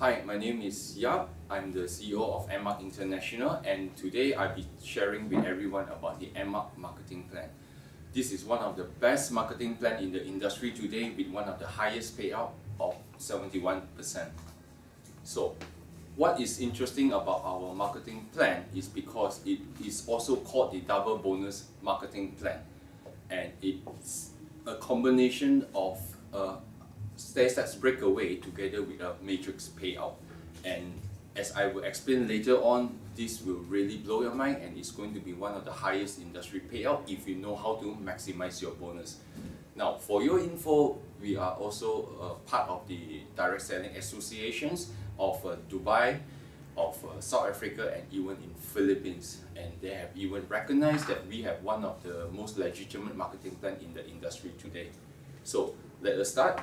Hi, my name is Yap. I'm the CEO of Edmark International, and today I'll be sharing with everyone about the Edmark marketing plan. This is one of the best marketing plan in the industry today, with one of the highest payout of 71%. So, what is interesting about our marketing plan is because it is also called the double bonus marketing plan, and it's a combination of stair-steps breakaway together with a matrix payout. And as I will explain later on, this will really blow your mind, and it's going to be one of the highest industry payout if you know how to maximize your bonus. Now, for your info, we are also part of the direct selling associations of Dubai, of South Africa, and even in Philippines. And they have even recognized that we have one of the most legitimate marketing plan in the industry today. So let us start.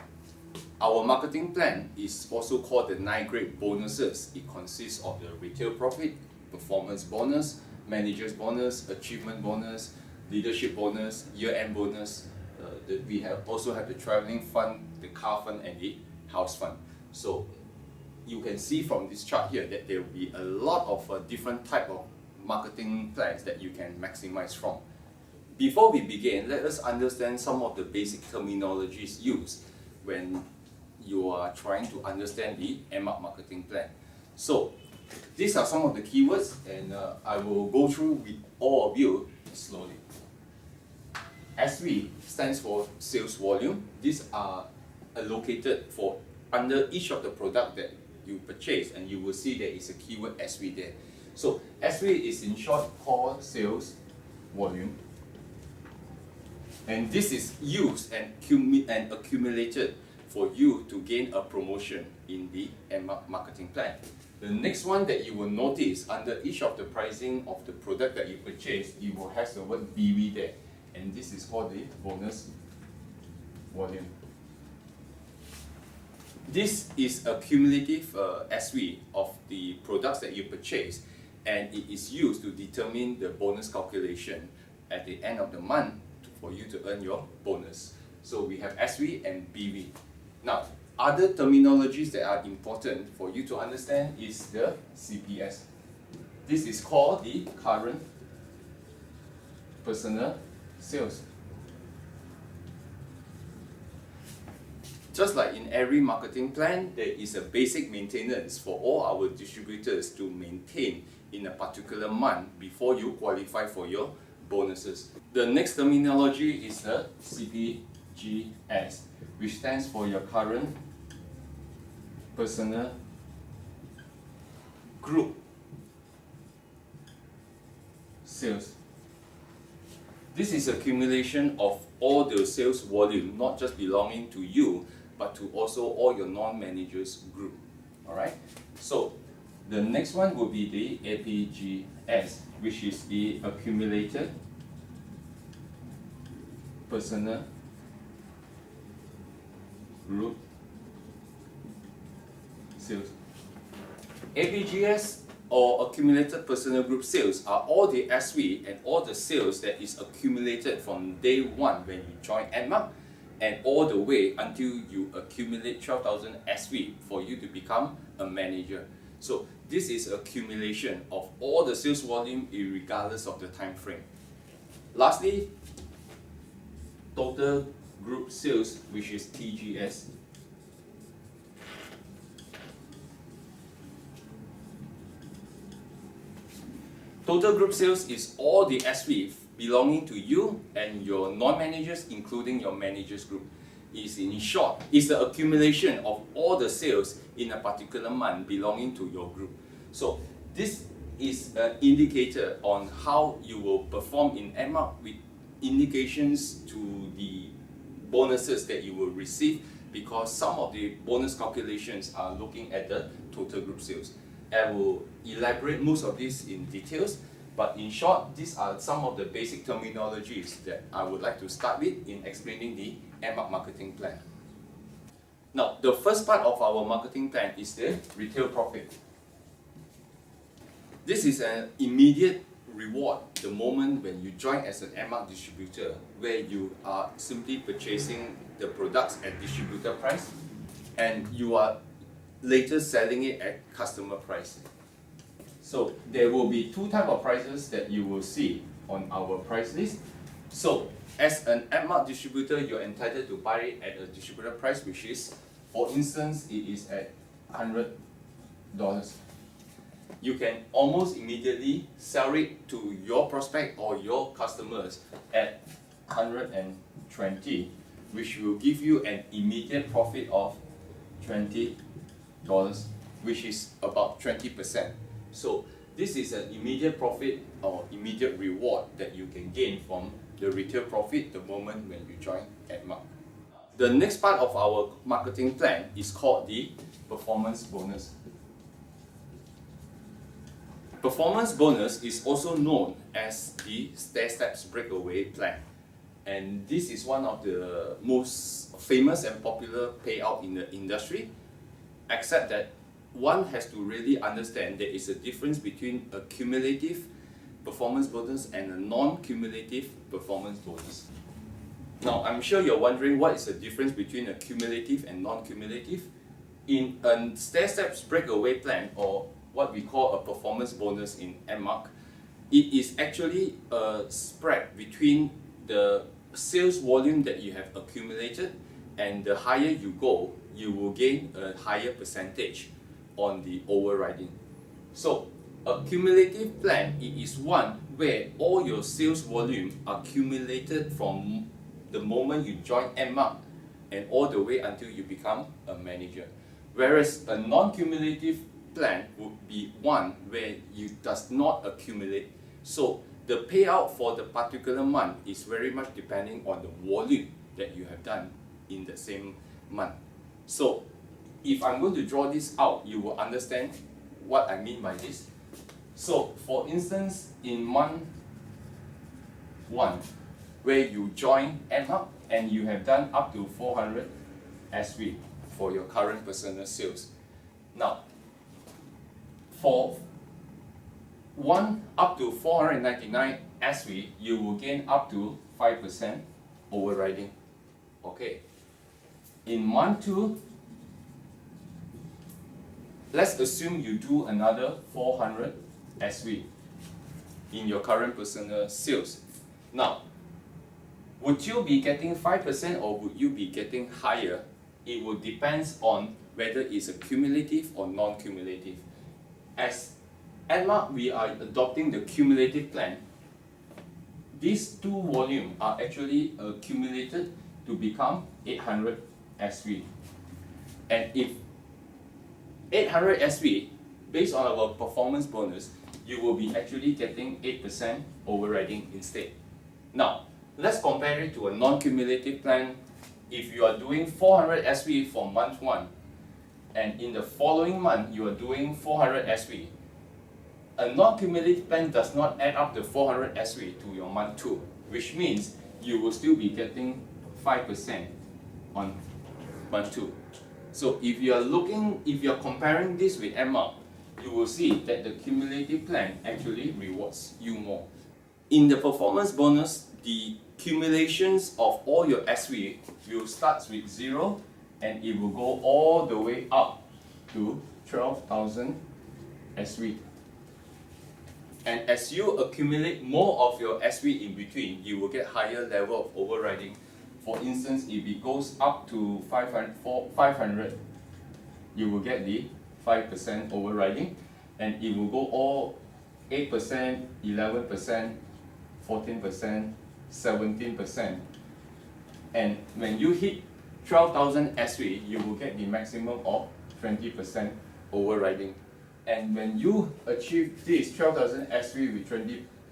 Our marketing plan is also called the 9-grade bonuses. It consists of the retail profit, performance bonus, manager's bonus, achievement bonus, leadership bonus, year-end bonus. We also have the traveling fund, the car fund, and the house fund. So you can see from this chart here that there will be a lot of different type of marketing plans that you can maximize from. Before we begin, let us understand some of the basic terminologies used when you are trying to understand the Edmark marketing plan. So these are some of the keywords, and I will go through with all of you slowly. SV stands for sales volume. These are allocated for under each of the product that you purchase, and you will see there is a keyword SV there. So SV is in short called sales volume, and this is used and accumulated for you to gain a promotion in the Edmark marketing plan. The next one that you will notice under each of the pricing of the product that you purchase, you will have the word BV there, and this is called the bonus volume. This is a cumulative SV of the products that you purchase, and it is used to determine the bonus calculation at the end of the month for you to earn your bonus. So we have SV and BV. Now, other terminologies that are important for you to understand is the CPS. This is called the current personal sales. Just like in every marketing plan, there is a basic maintenance for all our distributors to maintain in a particular month before you qualify for your bonuses. The next terminology is the CPGS, which stands for your current personal group sales. This is accumulation of all the sales volume, not just belonging to you, but to also all your non-managers group. Alright? So the next one will be the APGS, which is the accumulated personal group sales. APGS or accumulated personal group sales are all the SV and all the sales that is accumulated from day one when you join Edmark, and all the way until you accumulate 12,000 SV for you to become a manager. So this is accumulation of all the sales volume regardless of the time frame. Lastly, total group sales, which is TGS. Total group sales is all the SV belonging to you and your non-managers, including your managers group. In short, it's the accumulation of all the sales in a particular month belonging to your group. So this is an indicator on how you will perform in Edmark, with indications to the bonuses that you will receive, because some of the bonus calculations are looking at the total group sales. I will elaborate most of this in details, but in short, these are some of the basic terminologies that I would like to start with in explaining the Edmark marketing plan. Now, the first part of our marketing plan is the retail profit. This is an immediate reward the moment when you join as an Edmark distributor, where you are simply purchasing the products at distributor price, and you are later selling it at customer price. So there will be two types of prices that you will see on our price list. So as an Edmark distributor, you're entitled to buy it at a distributor price, which is, for instance, it is at $100. You can almost immediately sell it to your prospect or your customers at 120, which will give you an immediate profit of $20, which is about 20%. So this is an immediate profit or immediate reward that you can gain from the retail profit the moment when you join Edmark. The next part of our marketing plan is called the performance bonus. Performance bonus is also known as the stair steps breakaway plan, and this is one of the most famous and popular payout in the industry, except that one has to really understand there is a difference between a cumulative performance bonus and a non-cumulative performance bonus. Now, I'm sure you're wondering what is the difference between a cumulative and non-cumulative. In a stair steps breakaway plan, or what we call a performance bonus in Edmark, it is actually a spread between the sales volume that you have accumulated, and the higher you go, you will gain a higher percentage on the overriding. So a cumulative plan, it is one where all your sales volume are accumulated from the moment you join Edmark and all the way until you become a manager. Whereas a non-cumulative plan would be one where you does not accumulate. So the payout for the particular month is very much depending on the volume that you have done in the same month. So if I'm going to draw this out, you will understand what I mean by this. So for instance, in month 1, where you join Edmark and you have done up to 400 SV for your current personal sales. Now, for 1 up to 499 SV, you will gain up to 5% overriding. Okay. In month 2, let's assume you do another 400 SV in your current personal sales. Now, would you be getting 5% or would you be getting higher? It will depend on whether it's a cumulative or non-cumulative. As Edmark, we are adopting the cumulative plan. These two volumes are actually accumulated to become 800 SV. And if 800 SV, based on our performance bonus, you will be actually getting 8% overriding instead. Now, let's compare it to a non-cumulative plan. If you are doing 400 SV for month 1, and in the following month you are doing 400 SV, a non-cumulative plan does not add up the 400 SV to your month 2, which means you will still be getting 5% on month 2. So if you are comparing this with Edmark, you will see that the cumulative plan actually rewards you more. In the performance bonus, the cumulations of all your SV will start with 0 and it will go all the way up to 12,000 SV. And as you accumulate more of your SV in between, you will get higher level of overriding. For instance, if it goes up to 500, you will get the 5% overriding, and it will go all 8%, 11%, 14%, 17%. And when you hit 12,000 SV, you will get the maximum of 20% overriding. And when you achieve this 12,000 SV with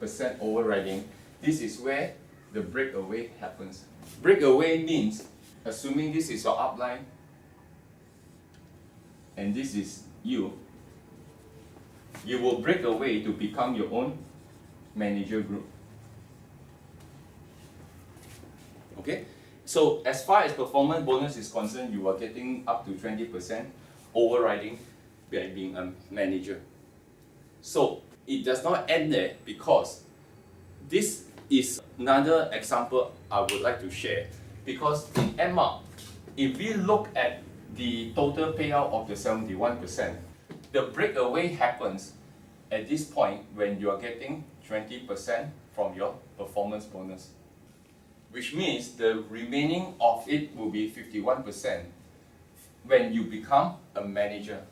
20% overriding, this is where the breakaway happens. Breakaway means, assuming this is your upline and this is you will break away to become your own manager group. Okay? So as far as performance bonus is concerned, you are getting up to 20% overriding by being a manager. So it does not end there, because this is another example I would like to share. Because in Edmark, if we look at the total payout of the 71%. The breakaway happens at this point when you are getting 20% from your performance bonus, which means the remaining of it will be 51% when you become a manager.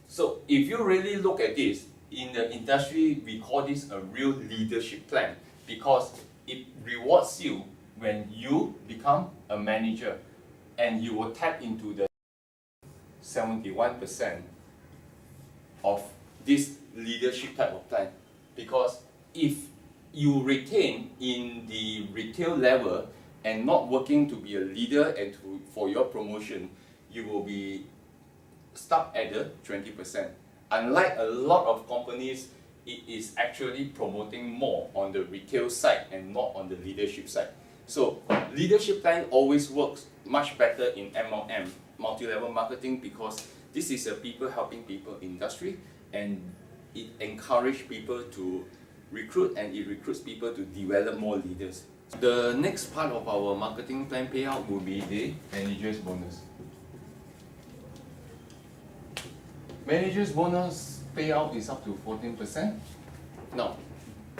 So if you really look at this, in the industry we call this a real leadership plan, because it rewards you when you become a manager, and you will tap into the 71% of this leadership type of plan. Because if you retain in the retail level and not working to be a leader and for your promotion, you will be stuck at the 20%. Unlike a lot of companies, it is actually promoting more on the retail side and not on the leadership side. So leadership plan always works much better in MLM, multi-level marketing, because this is a people helping people industry, and it encourages people to recruit, and it recruits people to develop more leaders. The next part of our marketing plan payout will be the manager's bonus. Manager's bonus payout is up to 14%. Now,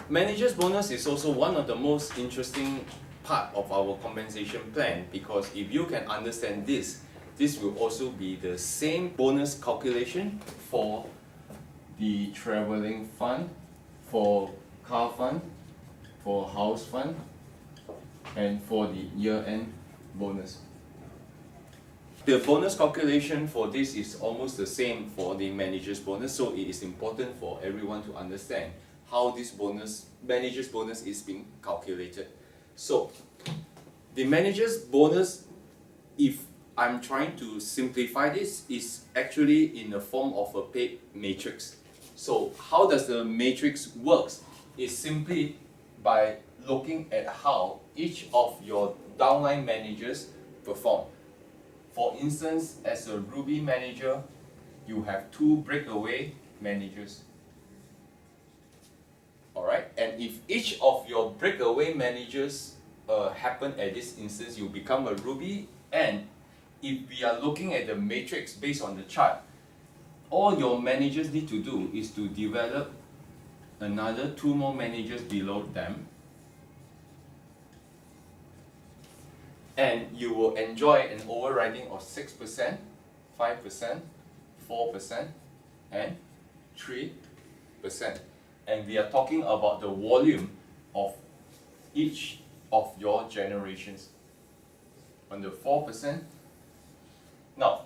manager's bonus is also one of the most interesting part of our compensation plan, because if you can understand this, this will also be the same bonus calculation for the traveling fund, for car fund, for house fund, and for the year-end bonus. The bonus calculation for this is almost the same for the manager's bonus, so it is important for everyone to understand how this manager's bonus is being calculated. So, the manager's bonus, if I'm trying to simplify this, is actually in the form of a paid matrix. So, how does the matrix works? Is simply by looking at how each of your downline managers perform. For instance, as a Ruby manager, you have 2 breakaway managers. Alright, and if each of your breakaway managers happen at this instance, you become a Ruby, and if we are looking at the matrix based on the chart, all your managers need to do is to develop another 2 more managers below them, and you will enjoy an overriding of 6%, 5%, 4%, and 3%. And we are talking about the volume of each of your generations. On the 4%. Now,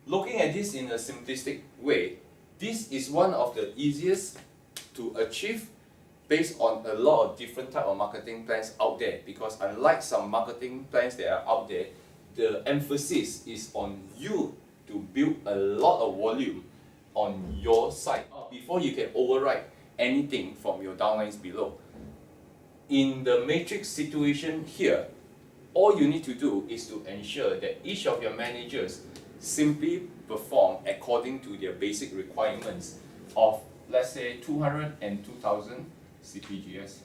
looking at this in a simplistic way, this is one of the easiest to achieve based on a lot of different type of marketing plans out there, because unlike some marketing plans that are out there, the emphasis is on you to build a lot of volume on your side before you can override anything from your downlines below. In the matrix situation here, all you need to do is to ensure that each of your managers simply perform according to their basic requirements of, let's say, 200 and 2000 CPGS.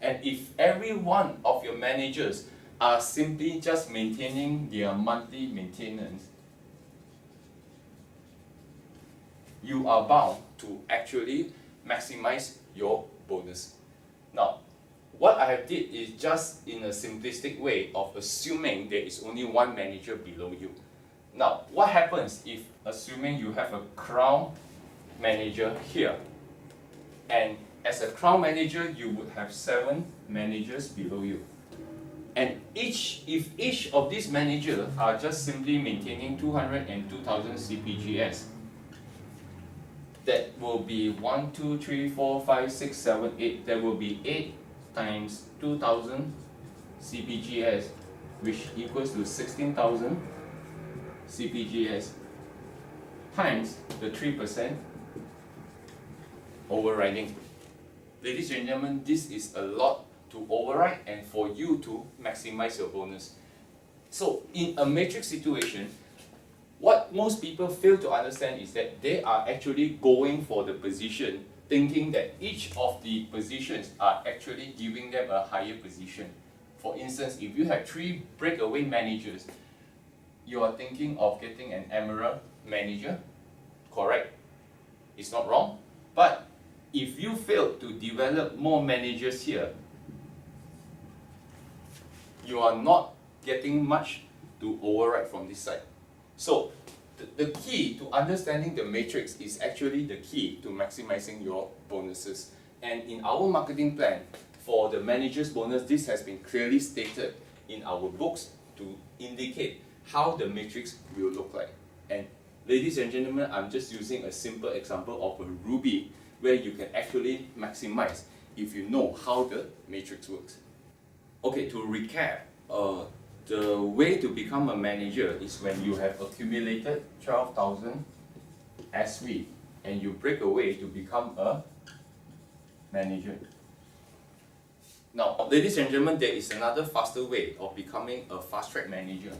And if every one of your managers are simply just maintaining their monthly maintenance, you are bound to actually maximize your bonus. Now, what I have did is just in a simplistic way of assuming there is only one manager below you. Now, what happens if, assuming you have a crown manager here, and as a crown manager you would have 7 managers below you, and if each of these managers are just simply maintaining 200 and 2000 CPGS, that will be 1, 2, 3, 4, 5, 6, 7, 8. That will be 8 times 2000 CPGS, which equals to 16,000 CPGS, times the 3% overriding. Ladies and gentlemen, this is a lot to override and for you to maximize your bonus. So in a matrix situation, what most people fail to understand is that they are actually going for the position, thinking that each of the positions are actually giving them a higher position. For instance, if you have 3 breakaway managers, you are thinking of getting an emerald manager, correct? It's not wrong. But if you fail to develop more managers here, you are not getting much to override from this side. So the key to understanding the matrix is actually the key to maximizing your bonuses. And in our marketing plan, for the manager's bonus, this has been clearly stated in our books to indicate how the matrix will look like. And ladies and gentlemen, I'm just using a simple example of a ruby where you can actually maximize if you know how the matrix works. Okay, to recap, the way to become a manager is when you have accumulated 12,000 SV and you break away to become a manager. Now, ladies and gentlemen, there is another faster way of becoming a fast-track manager,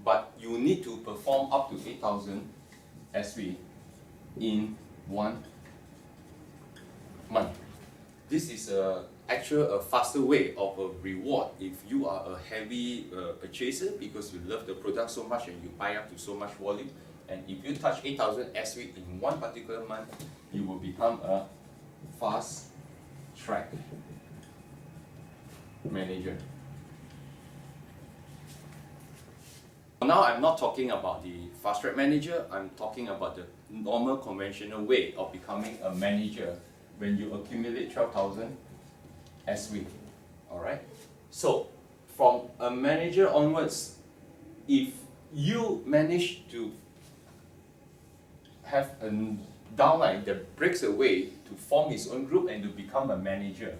but you need to perform up to 8,000 SV in 1 month. This is actually a faster way of a reward if you are a heavy purchaser because you love the product so much and you buy up to so much volume. And if you touch 8,000 SV in one particular month, you will become a fast-track manager. Now I'm not talking about the fast-track manager, I'm talking about the normal conventional way of becoming a manager when you accumulate 12,000 SV. Alright? So, from a manager onwards, if you manage to have a downline that breaks away to form his own group and to become a manager,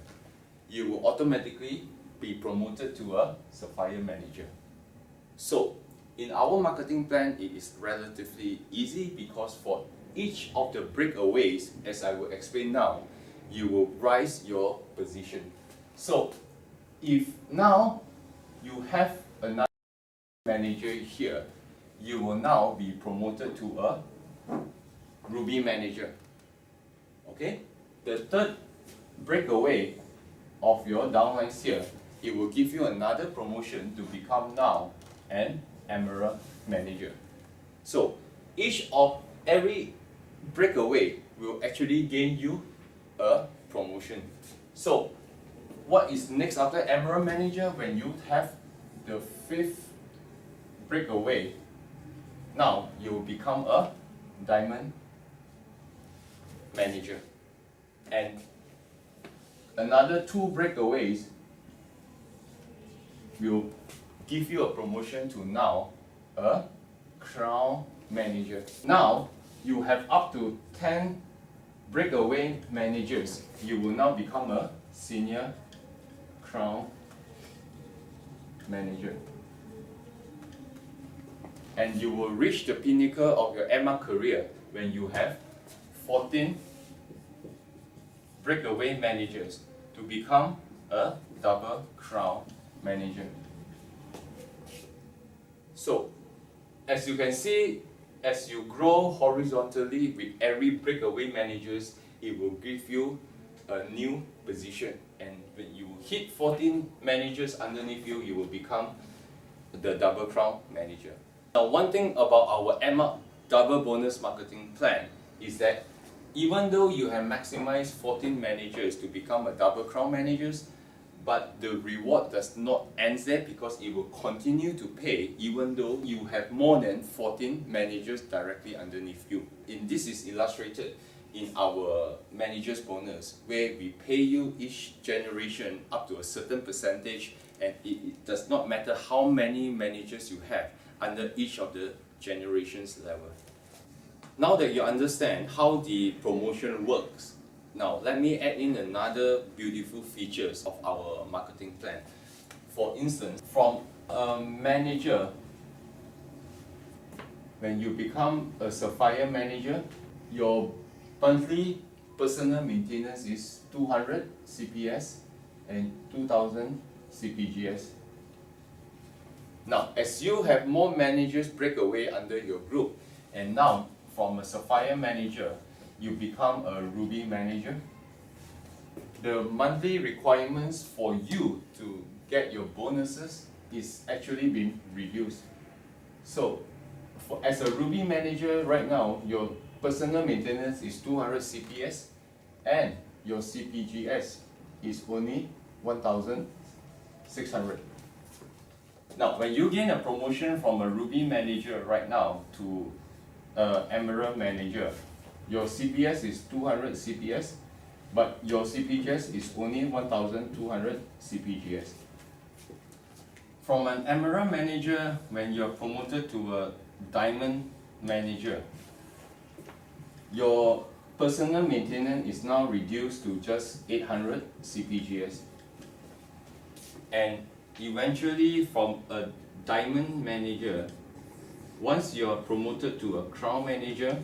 you will automatically be promoted to a sapphire manager. So, in our marketing plan, it is relatively easy because for each of the breakaways, as I will explain now, you will rise your position. So, if now you have another manager here, you will now be promoted to a ruby manager. Okay? The third breakaway of your downlines here, it will give you another promotion to become now an emerald manager. So every breakaway will actually gain you a promotion. So what is next after emerald manager? When you have the 5th breakaway, now you will become a diamond manager. And another 2 breakaways will give you a promotion to now a crown manager. Now you have up to 10 breakaway managers. You will now become a senior crown manager. And you will reach the pinnacle of your Edmark career when you have 14 breakaway managers to become a double crown manager. So, as you can see, as you grow horizontally with every breakaway managers, it will give you a new position. And when you hit 14 managers underneath you, you will become the double crown manager. Now, one thing about our Edmark double bonus marketing plan is that even though you have maximized 14 managers to become a double crown managers, but the reward does not end there because it will continue to pay even though you have more than 14 managers directly underneath you. And this is illustrated in our managers bonus, where we pay you each generation up to a certain percentage, and it does not matter how many managers you have under each of the generations level. Now that you understand how the promotion works, now let me add in another beautiful features of our marketing plan. For instance, from a manager, when you become a sapphire manager, your monthly personal maintenance is 200 CPS and 2000 CPGS. Now, as you have more managers break away under your group, and now from a sapphire manager, you become a ruby manager, the monthly requirements for you to get your bonuses is actually being reduced. So, as a Ruby manager right now, your personal maintenance is 200 CPS and your CPGS is only 1,600. Now, when you gain a promotion from a Ruby manager right now to Emerald manager, your CPS is 200 CPS, but your CPGS is only 1,200 CPGS. From an Emerald manager, when you're promoted to a Diamond manager, your personal maintenance is now reduced to just 800 CPGS. And eventually, from a Diamond manager, once you're promoted to a Crown manager,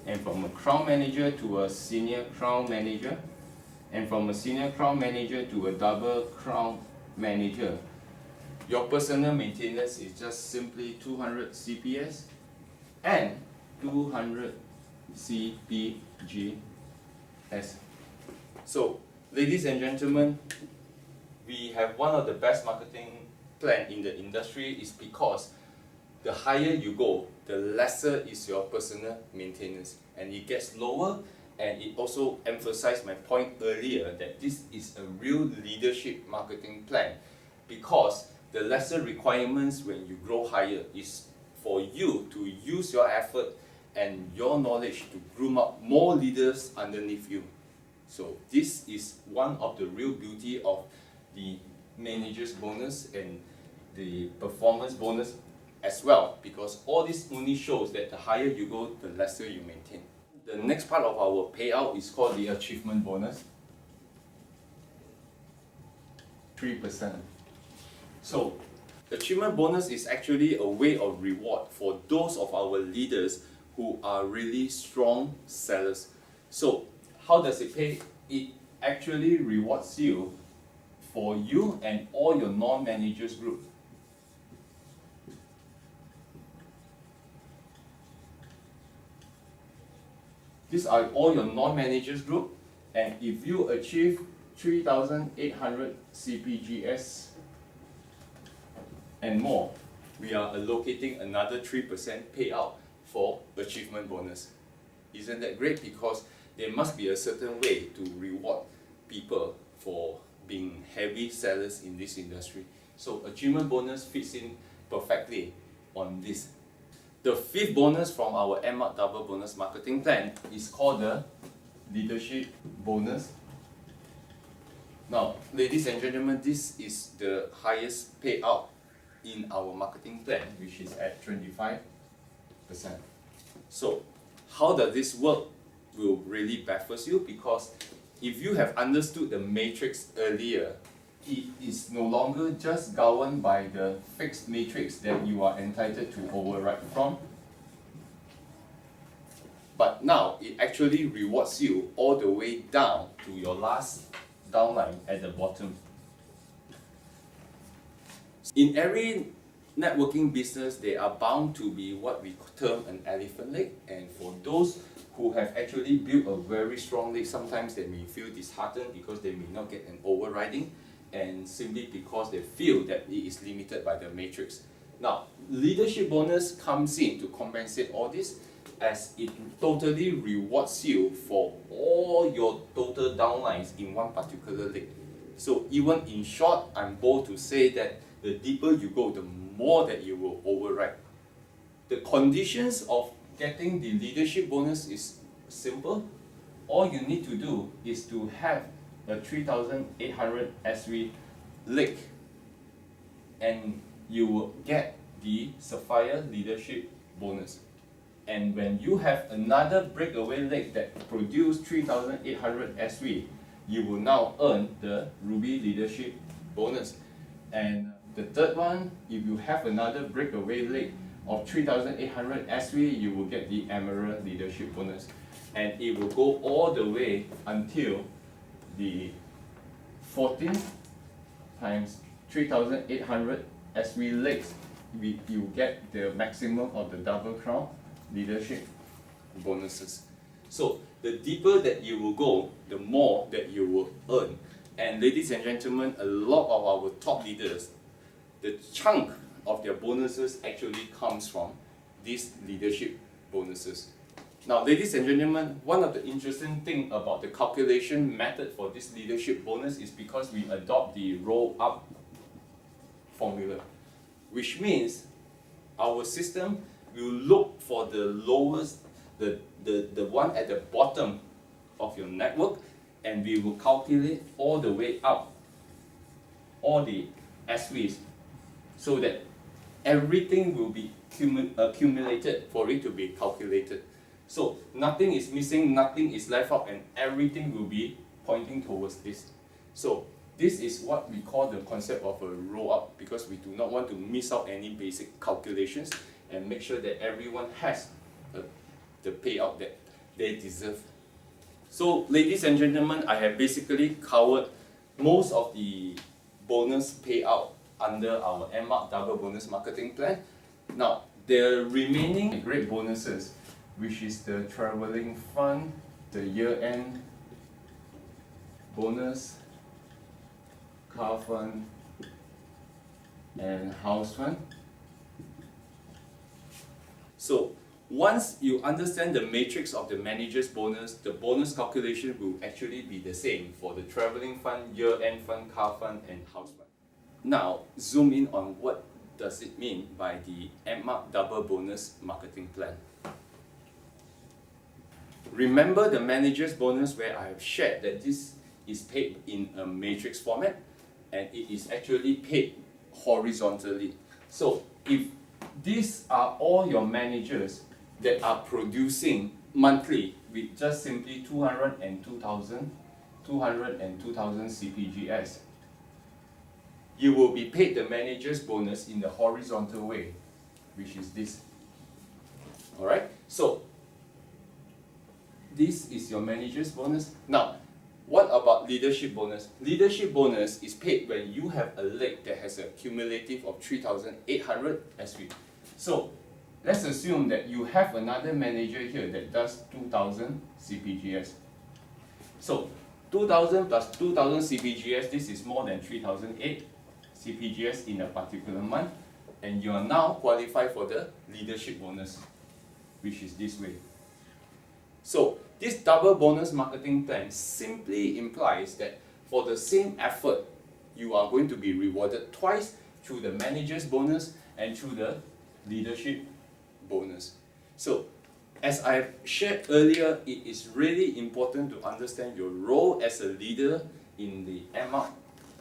and from a Crown manager to a Senior Crown manager, and from a Senior Crown manager to a Double Crown manager, your personal maintenance is just simply 200 CPS and 200 CPGS. So, ladies and gentlemen, we have one of the best marketing plan in the industry is because the higher you go, the lesser is your personal maintenance, and it gets lower. And it also emphasized my point earlier that this is a real leadership marketing plan, because the lesser requirements when you grow higher is for you to use your effort and your knowledge to groom up more leaders underneath you. So this is one of the real beauty of the manager's bonus and the performance bonus as well, because all this only shows that the higher you go, the lesser you maintain. The next part of our payout is called the achievement bonus. 3%. So, achievement bonus is actually a way of reward for those of our leaders who are really strong sellers. So, how does it pay? It actually rewards you for you and all your non-managers group. These are all your non-managers group, and if you achieve 3,800 CPGS and more, we are allocating another 3% payout for achievement bonus. Isn't that great? Because there must be a certain way to reward people for being heavy sellers in this industry. So achievement bonus fits in perfectly on this. The fifth bonus from our Edmark double bonus marketing plan is called the leadership bonus. Now, ladies and gentlemen, this is the highest payout in our marketing plan, which is at 25%. So, how does this work will really baffles you, because if you have understood the matrix earlier, it is no longer just governed by the fixed matrix that you are entitled to override from, but now it actually rewards you all the way down to your last downline at the bottom. In every networking business, there are bound to be what we term an elephant leg, and for those who have actually built a very strong leg, sometimes they may feel disheartened because they may not get an overriding, and simply because they feel that it is limited by the matrix. Now, leadership bonus comes in to compensate all this, as it totally rewards you for all your total downlines in one particular leg. So even in short, I'm bold to say that the deeper you go, the more that you will override. The conditions of getting the leadership bonus is simple. All you need to do is to have a 3,800 SV leg, and you will get the Sapphire leadership bonus. And when you have another breakaway leg that produce 3,800 SV, you will now earn the Ruby leadership bonus. And the third one, if you have another breakaway leg of 3,800 SV, you will get the Emerald leadership bonus. And it will go all the way until the 14 times 3,800 SV legs, you get the maximum of the double crown leadership bonuses. So the deeper that you will go, the more that you will earn. And And ladies and gentlemen, a lot of our top leaders, the chunk of their bonuses actually comes from these leadership bonuses. Now, ladies and gentlemen, one of the interesting things about the calculation method for this leadership bonus is because we adopt the roll-up formula, which means our system will look for the lowest, the one at the bottom of your network, and we will calculate all the way up, all the SVs, so that everything will be accumulated for it to be calculated. So nothing is missing, nothing is left out, and everything will be pointing towards this. So this is what we call the concept of a roll-up, because we do not want to miss out any basic calculations and make sure that everyone has the payout that they deserve. So ladies and gentlemen, I have basically covered most of the bonus payout under our Edmark double bonus marketing plan. Now, the remaining great bonuses, which is the traveling fund, the year-end bonus, car fund, and house fund. So once you understand the matrix of the manager's bonus, the bonus calculation will actually be the same for the traveling fund, year-end fund, car fund, and house fund. Now, zoom in on what does it mean by the Edmark double bonus marketing plan. Remember the manager's bonus where I have shared that this is paid in a matrix format, and it is actually paid horizontally. So if these are all your managers that are producing monthly with just simply 200 and 2,000 CPGS, you will be paid the manager's bonus in the horizontal way, which is this. Alright, so this is your manager's bonus. Now, what about leadership bonus? Leadership bonus is paid when you have a leg that has a cumulative of 3,800 SV. So let's assume that you have another manager here that does 2,000 CPGS. So 2,000 plus 2,000 CPGS, this is more than 3,008 CPGS in a particular month, and you are now qualified for the leadership bonus, which is this way. So this double bonus marketing plan simply implies that for the same effort, you are going to be rewarded twice through the manager's bonus and through the leadership bonus. So as I've shared earlier, it is really important to understand your role as a leader in the Edmark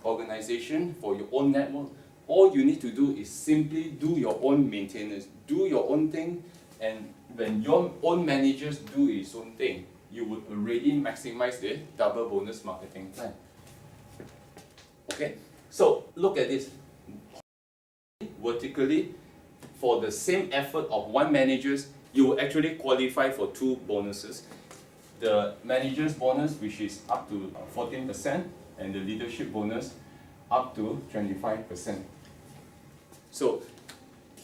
organization for your own network. All you need to do is simply do your own maintenance, do your own thing, and when your own managers do his own thing, you would already maximize the double bonus marketing plan. Okay, so look at this. Vertically, for the same effort of one manager, you will actually qualify for two bonuses. The manager's bonus, which is up to 14%, and the leadership bonus up to 25%. So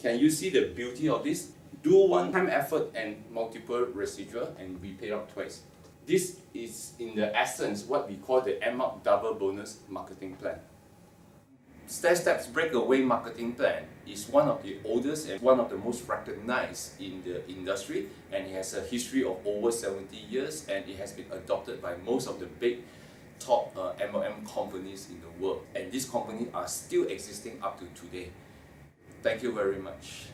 can you see the beauty of this? Do one-time effort and multiple residual and be paid out twice. This is in the essence what we call the Edmark double bonus marketing plan. Steps Breakaway marketing plan is one of the oldest and one of the most recognized in the industry, and it has a history of over 70 years, and it has been adopted by most of the big top MLM companies in the world, and these companies are still existing up to today. Thank you very much.